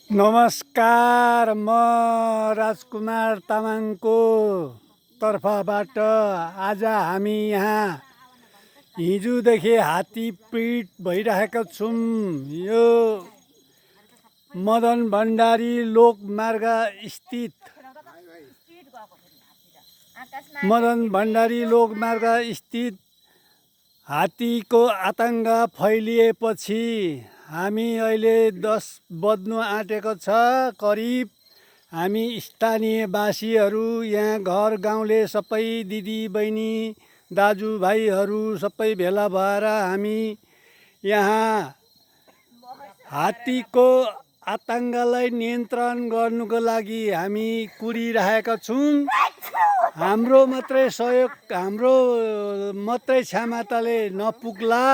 नमस्कार, म राजकुमार तामाङको तर्फबाट आज हामी यहाँ हिजोदेखि हात्ती पीड भइरहेका छौँ। यो मदन भण्डारी लोकमार्ग स्थित हात्तीको आतङ्क फैलिएपछि हामी अहिले 10 बज्नु आँटेको छ करिब। हामी स्थानीयवासीहरू यहाँ घर गाउँले सबै दिदी बहिनी दाजुभाइहरू सबै भेला भएर हामी यहाँ हात्तीको आतङ्कलाई नियन्त्रण गर्नुको लागि हामी कुरिरहेका छौँ। हाम्रो मात्रै सहयोग, हाम्रो मात्रै क्षमताले नपुग्ला।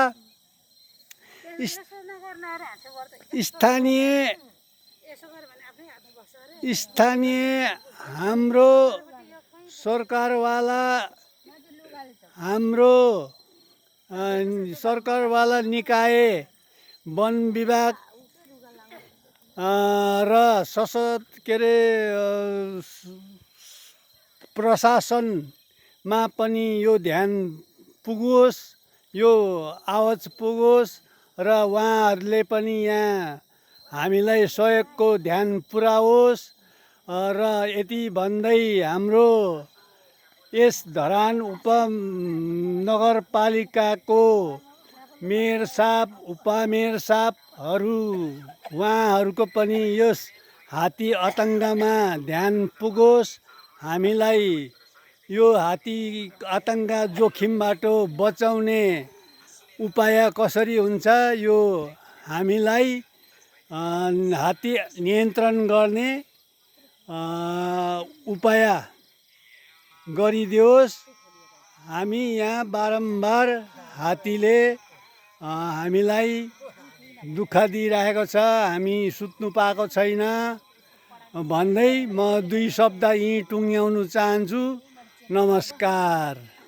स्थानीय हाम्रो सरकारवाला निकाय, वन विभाग र प्रशासनमा पनि यो ध्यान पुगोस्, यो आवाज पुगोस् र उहाँहरूले पनि यहाँ हामीलाई सहयोगको ध्यान पुर्याओस्। र यति भन्दै हाम्रो यस धरान उपनगरपालिकाको मेयर साहब, उपमेयर साहबहरू उहाँहरूको पनि यस हात्ती आतङ्कमा ध्यान पुगोस्। हामीलाई यो हात्ती आतङ्क जोखिमबाट बचाउने उपाय कसरी हुन्छ, यो हामीलाई हात्ती नियन्त्रण गर्ने उपाय गरिदियोस्। हामी यहाँ बारम्बार हात्तीले हामीलाई दुःख दिइरहेको छ, हामी सुत्नु पाएको छैन भन्दै म 2 शब्द यहीँ टुङ्ग्याउनु चाहन्छु। नमस्कार।